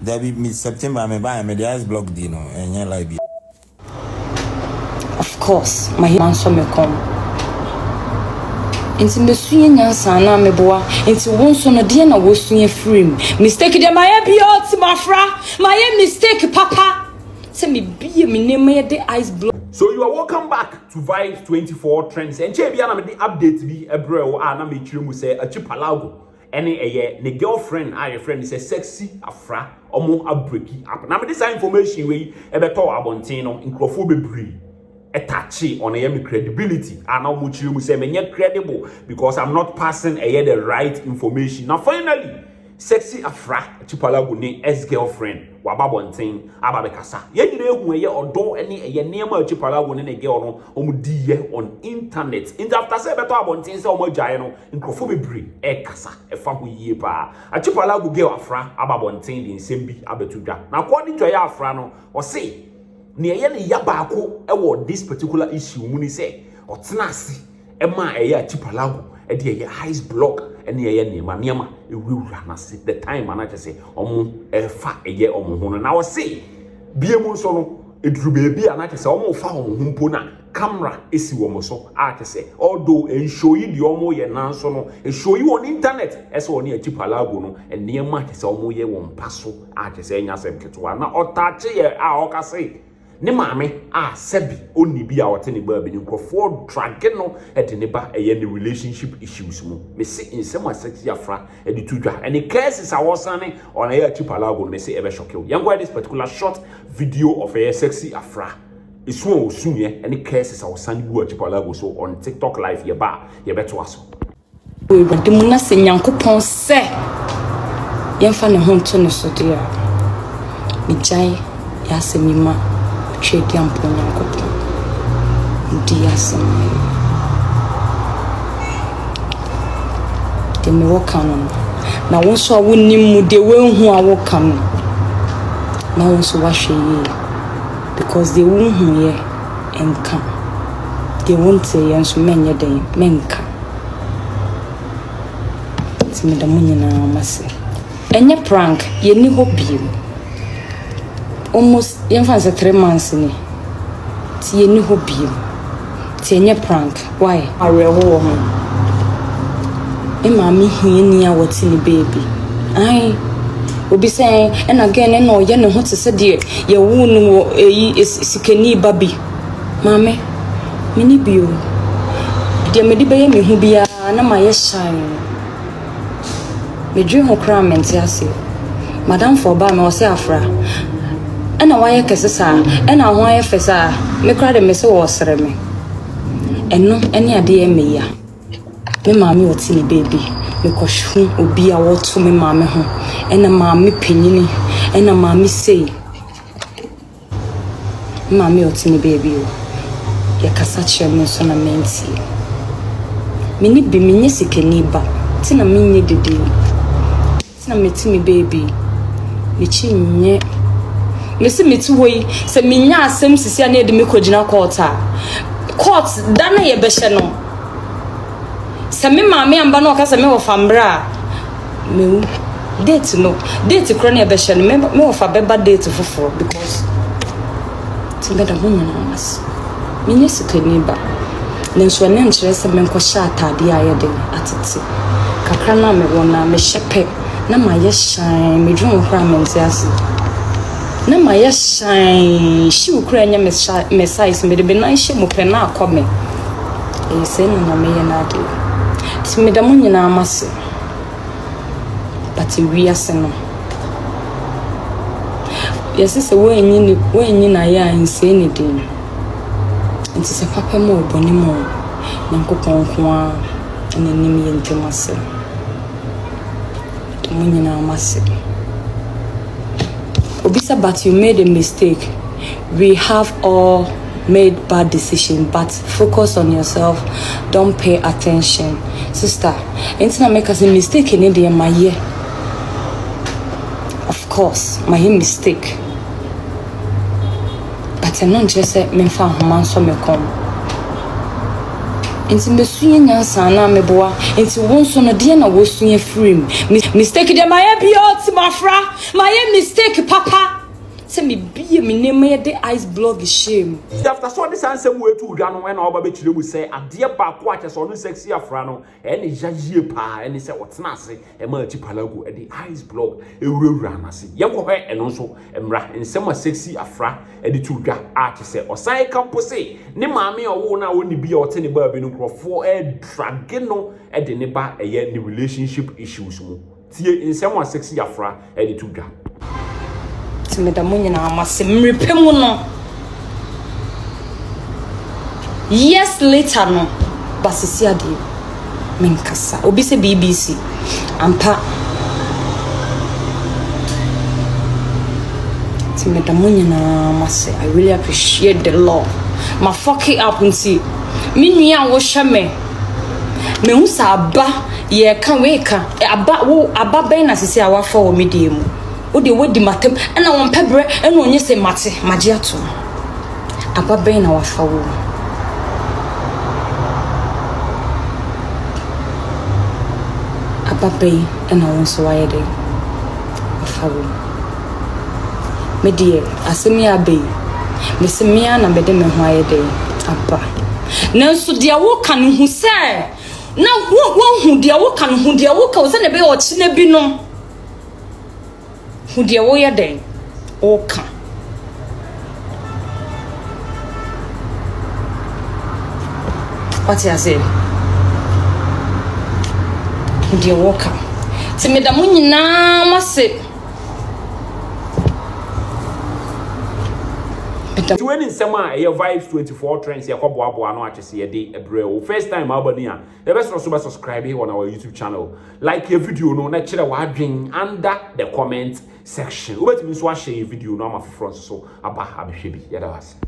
There be mid September me buy me the ice block dino and like. Of course, my man saw me come. Into the swing and sana me boa, into one son of Diana was swinging free. Mistake them, my happy my fra, my mistake, papa. Send me be a minimum the ice block. So you are welcome back to Vibes 24 Trends. And Chebiana with the update be a bro, and I'm a say Archipalago. Any a girlfriend, your friend is a sexy Afrah, omo a Breakup. Now, this information we ever talk about in Crawford attached on a credibility. And now much you say me credible because I'm not passing the right information. Now finally, sexy Afrah Archipalago ne ex-girlfriend wababontin ababekasa. Ye hu ye odo any ye name Archipalago ne girl no omudiye on internet. In after say beto abontin say omo gyae no nkrofo bebre e kasa e fa ho yie pa. Archipalago girl Afrah ababontin di nsem bi abetudwa. Na according to ya Afrah no o say ne ye ya baako e wo this particular issue mu ni say o tena ase e ma e Archipalago e de ye ice block and ye niema e wura na se the time and I just say omo e fa eye omo ho no na wo say biemu so no eduru beebi and I just say omo fa omo ho mpo na camera esi wo mo so I just say although en show yi di omo ye nan so no e show yi on internet e so oni Archipalago no and niema just say omo ye won paso I just say nya sem ketewa na otache ye a o ka say ne maame sebi oni bi a wote ne ba bi ne nkofo drag no e de ne ba eye ne relationship issues mu me se insem S3xy Afrah e de tudwa and the Cur'ses a wosane on a Archipalago me se e be shock you yan go this particular short video of a S3xy Afrah isu osunye and the Cur'ses a wosane bu Archipalago so on TikTok live ye beto aso we de mu na se nyankopon se yemfa ne ho to no so dia mi jai ya se mi ma Kcte amponya kopo dia sama de me wokano na wonso a wonnim mu de wenhu a wokano na wonso wahwe yi because de wonhu ye enka de wonte ye nso menye den menka timi da munyina mase enye prank ye ni hobby almost even for 3 months ni ti eni hobby ti enye prank why arewo ho e ma mi hieni a woti ni baby ai obi say and again no ye ne ho te se de ye wu no eyi sikani babi mame mini bio de me di be ye me hu bia na ma ye shine me dwe ho kra mente ase madam for ba me o say Afrah ana why Cur'ses ana ho aye fesa me kra de me se wo sere me eno ene ade e me ya me maami woti ni baby me kohwu obi a woto me maami ho ena maami penyini ena maami sei maami woti ni baby o ya kasa che me so na menti me ni bi me nyesi kaniba ti na me nye dede ti na meti me baby me chi nye mesi meti hoyi se minya asem sisi na ede me kogina court dana ye behye no se me maame amba no ka se me wo fambra me date kro na ye behye no me wo fa beba date foforo because tingada munyana mas minye sikani ba nenso ne nkyere se me nko sha atade aye de atete kakra na me wona me hyepe na ma ye shine me dwon kra mente ase na ma ye shine shi ukura nya me size me de be na she mo pe na akome e se na me ye na de ti me da mo nyina amase but we ase no yes se we nyi na ya nse ni de nti se papa mo boni mo nyankopon ko a ananim ye ntemase mo nyina amase Obisa, but you made a mistake. We have all made bad decisions, but focus on yourself. Don't pay attention. Sister, ain't make us a mistake in India, my year. Of course, my mistake. But I don't just say me fa man so me come. Enti mesuye nyansa na meboa. Enti wonso no de na wosuye frame. Mistake de my biot mafra. My mistake papa. Say me be me name the ice blog shame. After so this answer way to Ghana when our baby chile will say a dear back watch as on sexy Afrano and a jaji pa and he said what's nasi a Archipalago at the ice blog a real ranasi. Young and also Emra and some sexy Afrah at the two Archie said or say campus say ne mammy or wona only be or tenny bourbon for a dragino at the neighbor a year relationship issues. Tia in someone sexy Afrah at the two me da mo nyina amase mrepemu no years later no basisi ade menkasa obi se BBC ampa me da mo nyina amase. I really appreciate the love my fuck it up nti me nua wo hwe me hu sa aba ye ka we ka aba ben na sisi awafa wo medie mu odi wodi matem na won pebre na onye se mate magia to ababen na wafa wo ababen na won so waye de wafa wo medie asemi abe mesemia na bede me ho aye de aba nanso dia wo ka no hu se na wo hu dia wo ka no hu dia wo ka wo se ne be o chi na bi no who dear warrior day or come. What I say? Who dear walker? To me, the moon now must say. To any summer, your vibes 24 trends, your couple of one watches a day a brew. First time, Albania. The best also subscribe on our YouTube channel. Like your video, no natural wording under the comment section. Wait, Miss Wash, video, no, my friends, so about Habibi.